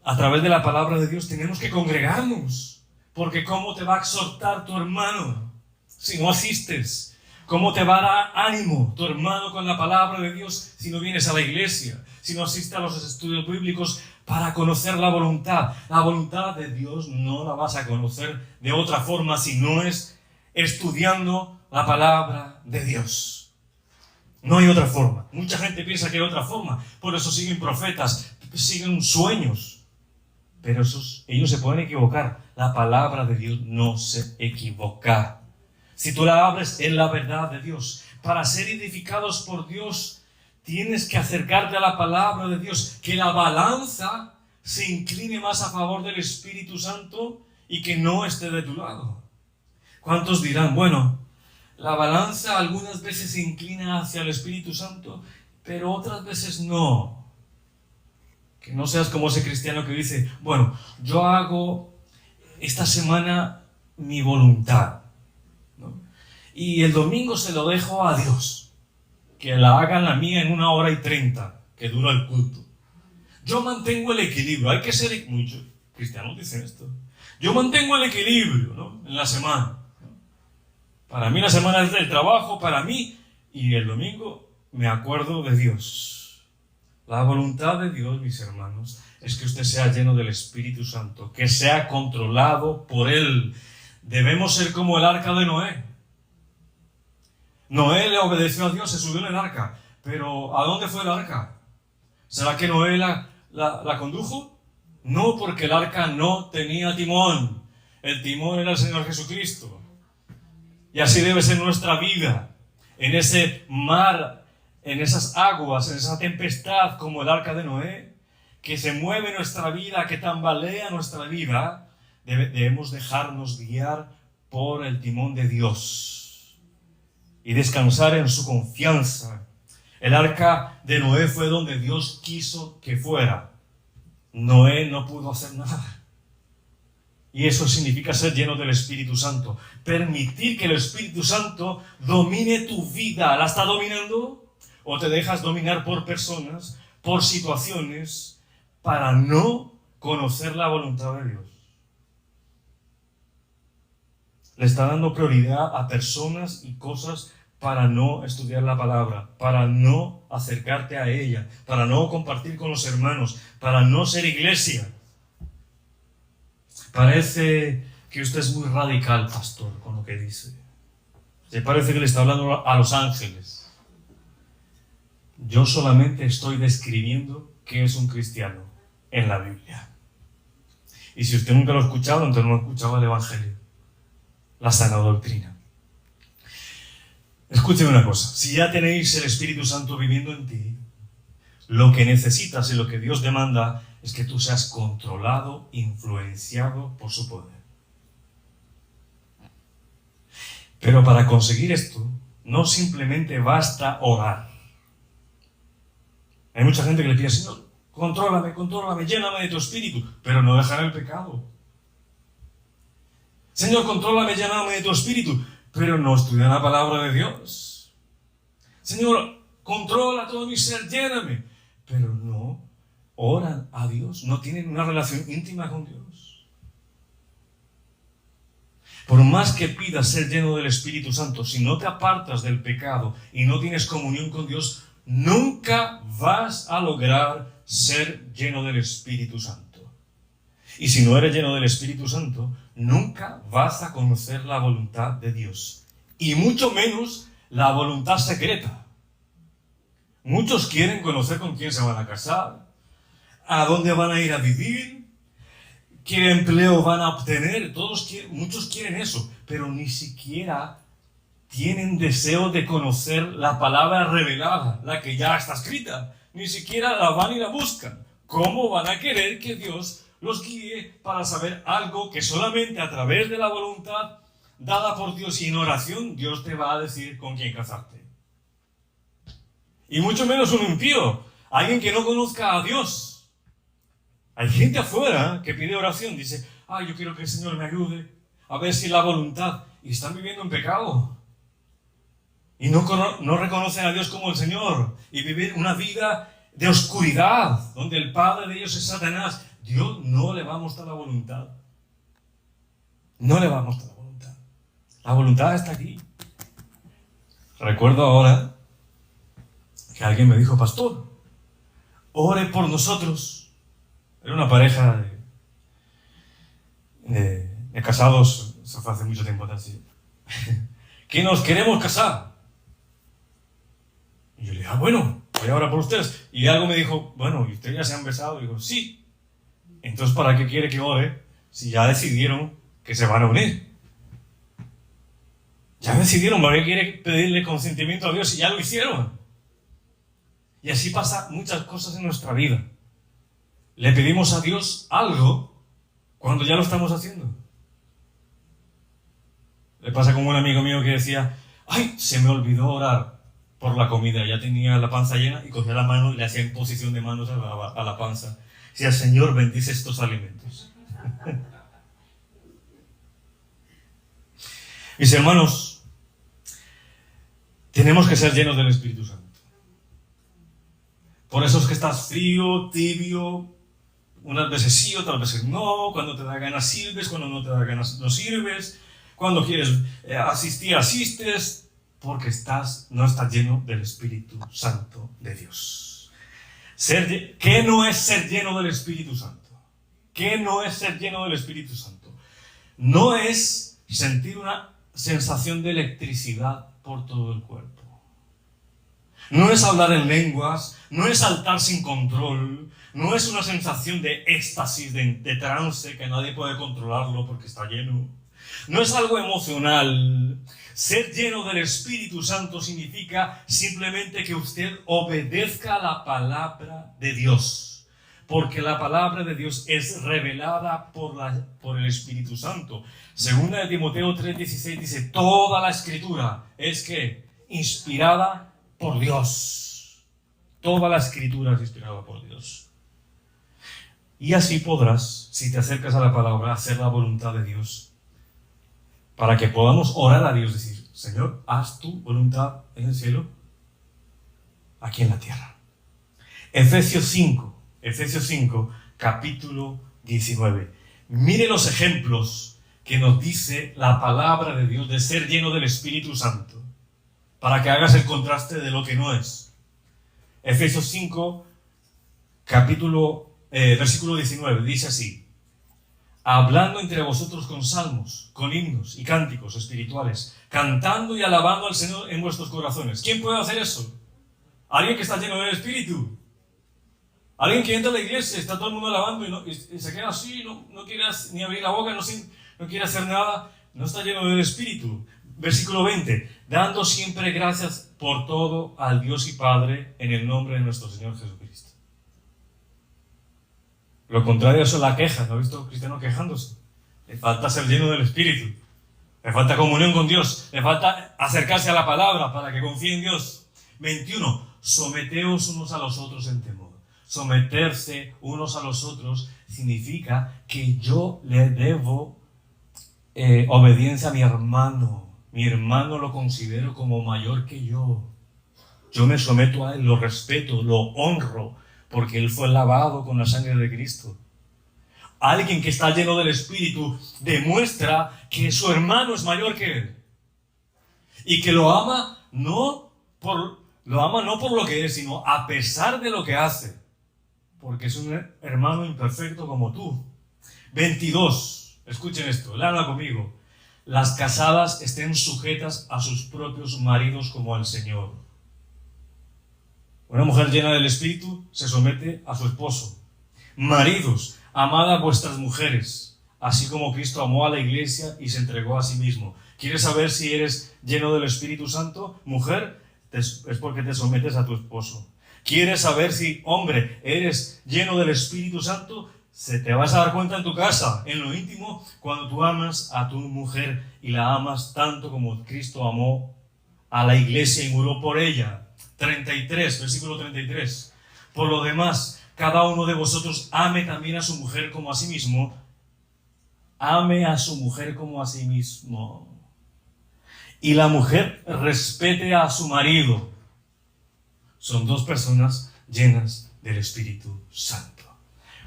a través de la palabra de Dios, tenemos que congregarnos. Porque ¿cómo te va a exhortar tu hermano si no asistes? ¿Cómo te va a dar ánimo tu hermano con la palabra de Dios si no vienes a la iglesia? Si no asistes a los estudios bíblicos para conocer la voluntad. La voluntad de Dios no la vas a conocer de otra forma si no es estudiando la palabra de Dios. No hay otra forma. Mucha gente piensa que hay otra forma. Por eso siguen profetas, siguen sueños. Pero ellos se pueden equivocar. La palabra de Dios no se equivoca. Si tú la abres, es la verdad de Dios. Para ser edificados por Dios, tienes que acercarte a la palabra de Dios, que la balanza se incline más a favor del Espíritu Santo y que no esté de tu lado. ¿Cuántos dirán, bueno, la balanza algunas veces se inclina hacia el Espíritu Santo, pero otras veces no? Que no seas como ese cristiano que dice, bueno, yo hago esta semana mi voluntad, ¿no? Y el domingo se lo dejo a Dios, que la haga la mía en 1 hora y 30, que dura el culto. Yo mantengo el equilibrio, hay que ser, muchos cristianos dicen esto, yo mantengo el equilibrio, ¿no?, en la semana. Para mí la semana es del trabajo, para mí, y el domingo me acuerdo de Dios. La voluntad de Dios, mis hermanos, es que usted sea lleno del Espíritu Santo, que sea controlado por Él. Debemos ser como el arca de Noé. Noé le obedeció a Dios, se subió en el arca, pero ¿a dónde fue el arca? ¿Será que Noé la condujo? No, porque el arca no tenía timón. El timón era el Señor Jesucristo. Y así debe ser nuestra vida, en ese mar, en esas aguas, en esa tempestad como el arca de Noé, que se mueve nuestra vida, que tambalea nuestra vida. Debemos dejarnos guiar por el timón de Dios y descansar en su confianza. El arca de Noé fue donde Dios quiso que fuera. Noé no pudo hacer nada. Y eso significa ser lleno del Espíritu Santo. Permitir que el Espíritu Santo domine tu vida. ¿La está dominando? ¿O te dejas dominar por personas, por situaciones, para no conocer la voluntad de Dios? Le está dando prioridad a personas y cosas para no estudiar la palabra, para no acercarte a ella, para no compartir con los hermanos, para no ser iglesia. Parece que usted es muy radical, pastor, con lo que dice. Se parece que le está hablando a los ángeles. Yo solamente estoy describiendo qué es un cristiano en la Biblia. Y si usted nunca lo ha escuchado, entonces no ha escuchado el Evangelio, la sana doctrina. Escúcheme una cosa. Si ya tenéis el Espíritu Santo viviendo en ti, lo que necesitas y lo que Dios demanda es que tú seas controlado, influenciado por su poder. Pero para conseguir esto, no simplemente basta orar. Hay mucha gente que le pide, Señor, contrólame, lléname de tu Espíritu, pero no dejar el pecado. Señor, contrólame, lléname de tu Espíritu, pero no estudian la palabra de Dios. Señor, controla todo mi ser, lléname, pero no oran a Dios, no tienen una relación íntima con Dios. Por más que pidas ser lleno del Espíritu Santo, si no te apartas del pecado y no tienes comunión con Dios, nunca vas a lograr ser lleno del Espíritu Santo. Y si no eres lleno del Espíritu Santo, nunca vas a conocer la voluntad de Dios. Y mucho menos la voluntad secreta. Muchos quieren conocer con quién se van a casar, a dónde van a ir a vivir, qué empleo van a obtener. Muchos quieren eso, pero ni siquiera tienen deseo de conocer la palabra revelada, la que ya está escrita. Ni siquiera la van y la buscan. ¿Cómo van a querer que Dios los guíe para saber algo que solamente a través de la voluntad dada por Dios y en oración Dios te va a decir con quién casarte? Y mucho menos un impío, alguien que no conozca a Dios. Hay gente afuera que pide oración, dice, yo quiero que el Señor me ayude a ver si la voluntad, y están viviendo en pecado. Y no reconocen a Dios como el Señor, y viven una vida de oscuridad, donde el padre de ellos es Satanás. Dios no le va a mostrar la voluntad. No le va a mostrar la voluntad. La voluntad está aquí. Recuerdo ahora que alguien me dijo, pastor, ore por nosotros. Era una pareja de casados, eso fue hace mucho tiempo atrás, que nos queremos casar. Y yo le dije, bueno, voy a orar por ustedes. Y algo me dijo, bueno, ¿y ustedes ya se han besado? Y digo, sí. Entonces, ¿para qué quiere que ore si ya decidieron que se van a unir? Ya decidieron, ¿para qué quiere pedirle consentimiento a Dios si ya lo hicieron? Y así pasa muchas cosas en nuestra vida. Le pedimos a Dios algo cuando ya lo estamos haciendo. Le pasa como un amigo mío que decía, ¡ay! Se me olvidó orar por la comida. Ya tenía la panza llena y cogía la mano y le hacía imposición de manos a la panza. Decía, Señor, bendice estos alimentos. Mis hermanos, tenemos que ser llenos del Espíritu Santo. Por eso es que estás frío, tibio, unas veces sí, otras veces no, cuando te da ganas sirves, cuando no te da ganas no sirves, cuando quieres asistir, asistes, porque no estás lleno del Espíritu Santo de Dios. ¿Qué no es ser lleno del Espíritu Santo? ¿Qué no es ser lleno del Espíritu Santo? No es sentir una sensación de electricidad por todo el cuerpo. No es hablar en lenguas, no es saltar sin control, no es una sensación de éxtasis, de trance que nadie puede controlarlo porque está lleno. No es algo emocional. Ser lleno del Espíritu Santo significa simplemente que usted obedezca a la palabra de Dios. Porque la palabra de Dios es revelada por el Espíritu Santo. Segunda de Timoteo 3:16 dice, toda la Escritura es que inspirada por Dios. Toda la Escritura es inspirada por Dios. Y así podrás, si te acercas a la palabra, hacer la voluntad de Dios. Para que podamos orar a Dios, decir, Señor, haz tu voluntad en el cielo, aquí en la tierra. Efesios 5, capítulo 19. Mire los ejemplos que nos dice la palabra de Dios de ser lleno del Espíritu Santo, para que hagas el contraste de lo que no es. Efesios 5, versículo 19, dice así, hablando entre vosotros con salmos, con himnos y cánticos espirituales, cantando y alabando al Señor en vuestros corazones. ¿Quién puede hacer eso? Alguien que está lleno del Espíritu. Alguien que entra a la iglesia, está todo el mundo alabando y se queda así, no quiere ni abrir la boca, no quiere hacer nada, no está lleno del Espíritu. Versículo 20, dando siempre gracias por todo al Dios y Padre en el nombre de nuestro Señor Jesucristo. Lo contrario es la queja. ¿No ha visto cristianos quejándose? Le falta ser lleno del Espíritu. Le falta comunión con Dios. Le falta acercarse a la palabra para que confíe en Dios. 21. Someteos unos a los otros en temor. Someterse unos a los otros significa que yo le debo obediencia a mi hermano. Mi hermano lo considero como mayor que yo. Yo me someto a él, lo respeto, lo honro, porque él fue lavado con la sangre de Cristo. Alguien que está lleno del Espíritu demuestra que su hermano es mayor que él. Y que lo ama no por lo que es, sino a pesar de lo que hace. Porque es un hermano imperfecto como tú. 22. Escuchen esto, léanlo conmigo. Las casadas estén sujetas a sus propios maridos como al Señor. Una mujer llena del Espíritu se somete a su esposo. Maridos, amad a vuestras mujeres, así como Cristo amó a la iglesia y se entregó a sí mismo. ¿Quieres saber si eres lleno del Espíritu Santo? Mujer, es porque te sometes a tu esposo. ¿Quieres saber si, hombre, eres lleno del Espíritu Santo? Te vas a dar cuenta en tu casa, en lo íntimo, cuando tú amas a tu mujer y la amas tanto como Cristo amó a la iglesia y murió por ella. 33, versículo 33. Por lo demás, cada uno de vosotros ame también a su mujer como a sí mismo. Ame a su mujer como a sí mismo. Y la mujer respete a su marido. Son dos personas llenas del Espíritu Santo.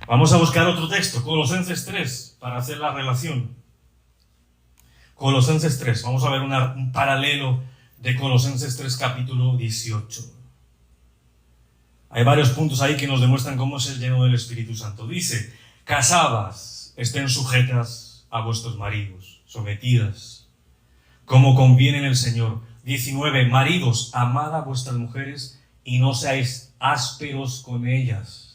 Vamos a buscar otro texto, Colosenses 3, para hacer la relación. Colosenses 3, vamos a ver un paralelo de Colosenses 3, capítulo 18. Hay varios puntos ahí que nos demuestran cómo es el lleno del Espíritu Santo. Dice, casadas, estén sujetas a vuestros maridos, sometidas, como conviene en el Señor. 19, maridos, amad a vuestras mujeres y no seáis ásperos con ellas.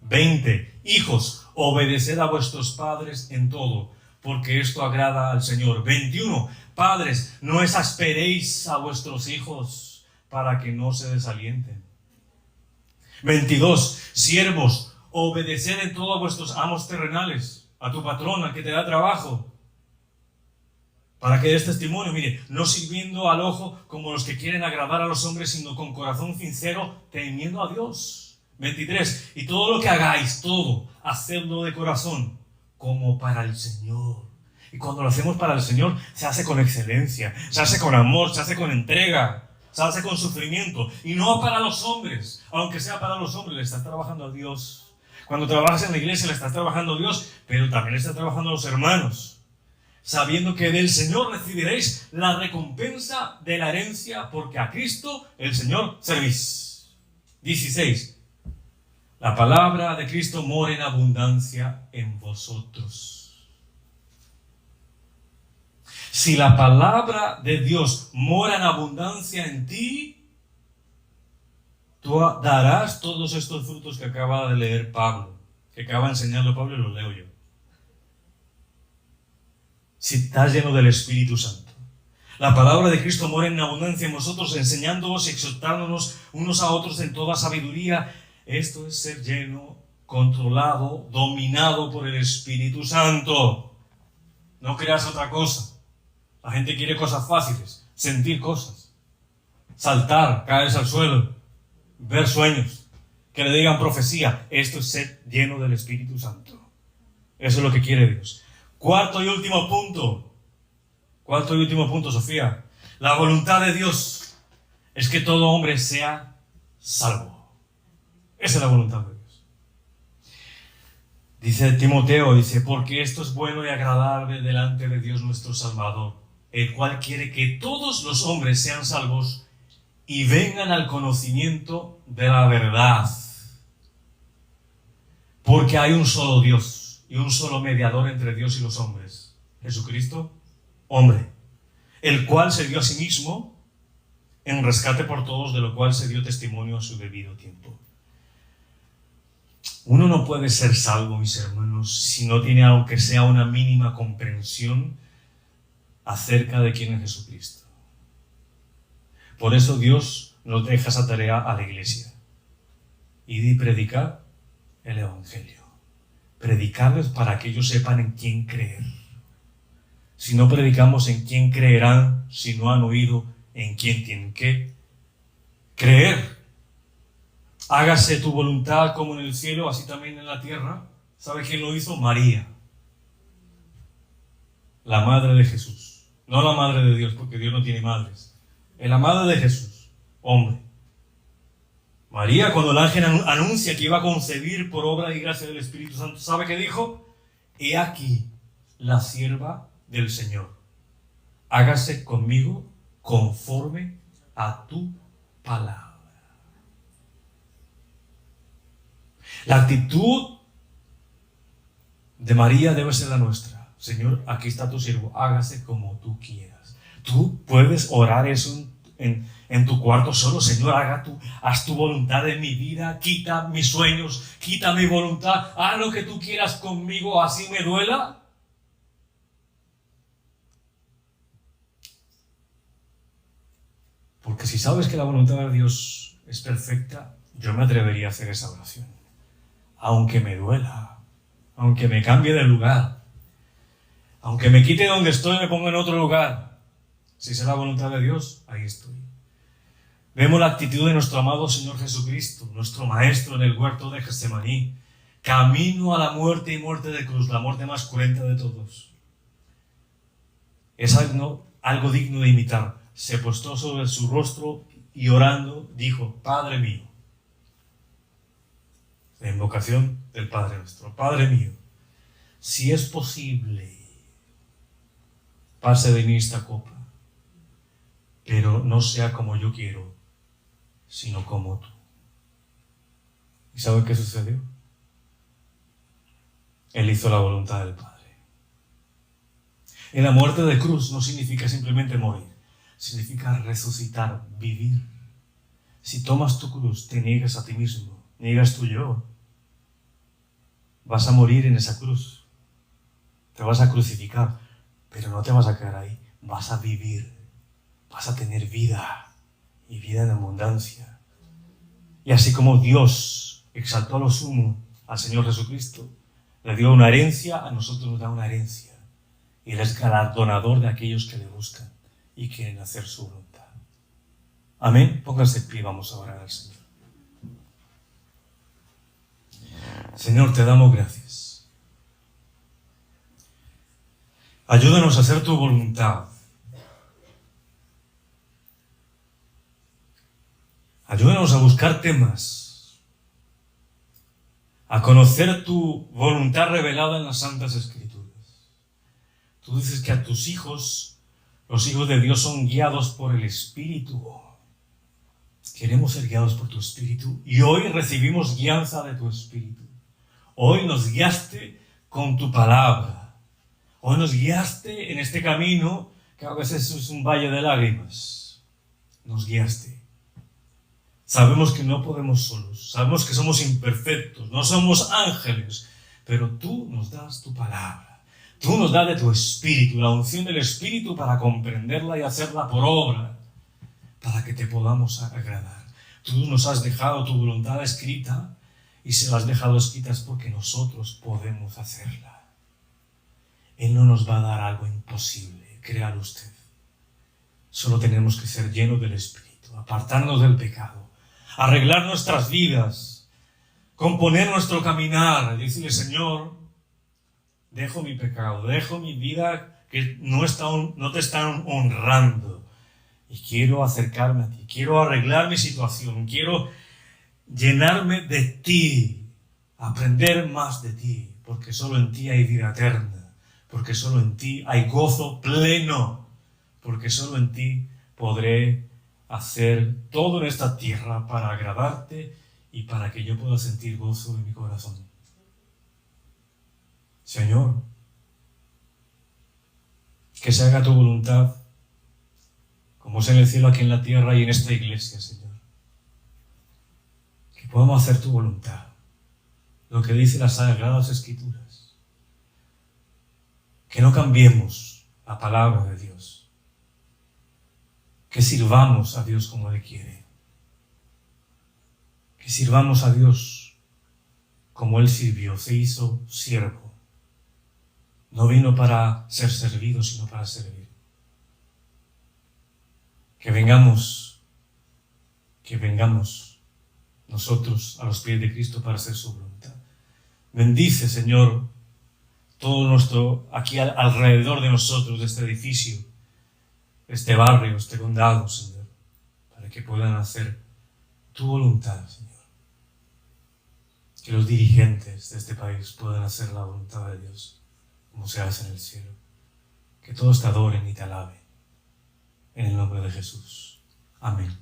20, hijos, obedeced a vuestros padres en todo, porque esto agrada al Señor. 21, padres, no exasperéis a vuestros hijos para que no se desalienten. 22. Siervos, obedeced en todo a vuestros amos terrenales, a tu patrón, al que te da trabajo, para que des testimonio, mire, no sirviendo al ojo como los que quieren agradar a los hombres, sino con corazón sincero, temiendo a Dios. 23. Y todo lo que hagáis, todo, hacedlo de corazón, como para el Señor. Y cuando lo hacemos para el Señor, se hace con excelencia, se hace con amor, se hace con entrega, se hace con sufrimiento. Y no para los hombres, aunque sea para los hombres, le estás trabajando a Dios. Cuando trabajas en la iglesia, le estás trabajando a Dios, pero también le estás trabajando a los hermanos, sabiendo que del Señor recibiréis la recompensa de la herencia, porque a Cristo el Señor servís. 16. La palabra de Cristo mora en abundancia en vosotros. Si la palabra de Dios mora en abundancia en ti, tú darás todos estos frutos que acaba de leer Pablo, que acaba de enseñarlo Pablo y los leo yo. Si estás lleno del Espíritu Santo. La palabra de Cristo mora en abundancia en vosotros, enseñándoos y exhortándonos unos a otros en toda sabiduría. Esto es ser lleno, controlado, dominado por el Espíritu Santo. No creas otra cosa. La gente quiere cosas fáciles, sentir cosas, saltar, caerse al suelo, ver sueños, que le digan profecía. Esto es ser lleno del Espíritu Santo. Eso es lo que quiere Dios. Cuarto y último punto, Sofía. La voluntad de Dios es que todo hombre sea salvo. Esa es la voluntad de Dios. Dice Timoteo, porque esto es bueno y agradable delante de Dios nuestro Salvador, el cual quiere que todos los hombres sean salvos y vengan al conocimiento de la verdad. Porque hay un solo Dios y un solo mediador entre Dios y los hombres, Jesucristo, hombre, el cual se dio a sí mismo en rescate por todos, de lo cual se dio testimonio a su debido tiempo. Uno no puede ser salvo, mis hermanos, si no tiene aunque sea una mínima comprensión acerca de quién es Jesucristo. Por eso Dios nos deja esa tarea a la iglesia. Id y predicad el Evangelio. Predicarles para que ellos sepan en quién creer. Si no predicamos, ¿en quién creerán si no han oído en quién tienen que creer? Hágase tu voluntad como en el cielo, así también en la tierra. ¿Sabe quién lo hizo? María, la madre de Jesús. No la madre de Dios, porque Dios no tiene madres. Es la madre de Jesús, hombre. María, cuando el ángel anuncia que iba a concebir por obra y gracia del Espíritu Santo, ¿sabe qué dijo? He aquí la sierva del Señor. Hágase conmigo conforme a tu palabra. La actitud de María debe ser la nuestra. Señor, aquí está tu siervo, hágase como tú quieras. Tú puedes orar eso en tu cuarto solo. Señor, haz tu voluntad en mi vida, quita mis sueños, quita mi voluntad, haz lo que tú quieras conmigo, así me duela. Porque si sabes que la voluntad de Dios es perfecta, yo me atrevería a hacer esa oración. Aunque me duela, aunque me cambie de lugar, aunque me quite donde estoy y me ponga en otro lugar, si es la voluntad de Dios, ahí estoy. Vemos la actitud de nuestro amado Señor Jesucristo, nuestro Maestro en el huerto de Getsemaní, camino a la muerte y muerte de cruz, la muerte más cruenta de todos. Es algo digno de imitar. Se postró sobre su rostro y orando dijo, Padre mío. La invocación del Padre nuestro. Padre mío, si es posible, pase de mí esta copa, pero no sea como yo quiero, sino como tú. ¿Y sabe qué sucedió? Él hizo la voluntad del Padre. En la muerte de cruz no significa simplemente morir, significa resucitar, vivir. Si tomas tu cruz, te niegas a ti mismo, niegas tu yo, vas a morir en esa cruz, te vas a crucificar, pero no te vas a quedar ahí, vas a vivir, vas a tener vida y vida en abundancia. Y así como Dios exaltó a lo sumo al Señor Jesucristo, le dio una herencia, a nosotros nos da una herencia. Y Él es galardonador de aquellos que le buscan y quieren hacer su voluntad. Amén. Pónganse en pie, vamos a orar al Señor. Señor, te damos gracias. Ayúdanos a hacer tu voluntad. Ayúdanos a buscar temas, a conocer tu voluntad revelada en las Santas Escrituras. Tú dices que a tus hijos, los hijos de Dios, son guiados por el Espíritu. Queremos ser guiados por tu Espíritu y hoy recibimos guianza de tu Espíritu. Hoy nos guiaste con tu palabra. Hoy nos guiaste en este camino que a veces es un valle de lágrimas. Nos guiaste. Sabemos que no podemos solos. Sabemos que somos imperfectos. No somos ángeles. Pero tú nos das tu palabra. Tú nos das de tu Espíritu, la unción del Espíritu para comprenderla y hacerla por obra, para que te podamos agradar. Tú nos has dejado tu voluntad escrita y se la has dejado escritas porque nosotros podemos hacerla. Él no nos va a dar algo imposible, créalo usted. Solo tenemos que ser llenos del Espíritu, apartarnos del pecado, arreglar nuestras vidas, componer nuestro caminar, decirle, Señor, dejo mi pecado, dejo mi vida que no te están honrando y quiero acercarme a ti, quiero arreglar mi situación, quiero llenarme de ti, aprender más de ti, porque solo en ti hay vida eterna, porque solo en ti hay gozo pleno, porque solo en ti podré hacer todo en esta tierra para agradarte y para que yo pueda sentir gozo en mi corazón. Señor, que se haga tu voluntad, como es en el cielo, aquí en la tierra y en esta iglesia, Señor. Que podamos hacer tu voluntad, lo que dice las Sagradas Escrituras. Que no cambiemos la palabra de Dios. Que sirvamos a Dios como Él quiere. Que sirvamos a Dios como Él sirvió, se hizo siervo. No vino para ser servido, sino para servir. Que vengamos nosotros a los pies de Cristo para hacer su voluntad. Bendice, Señor, todo nuestro, aquí alrededor de nosotros, de este edificio, este barrio, este condado, Señor, para que puedan hacer tu voluntad, Señor. Que los dirigentes de este país puedan hacer la voluntad de Dios, como se hace en el cielo. Que todos te adoren y te alaben. En el nombre de Jesús. Amén.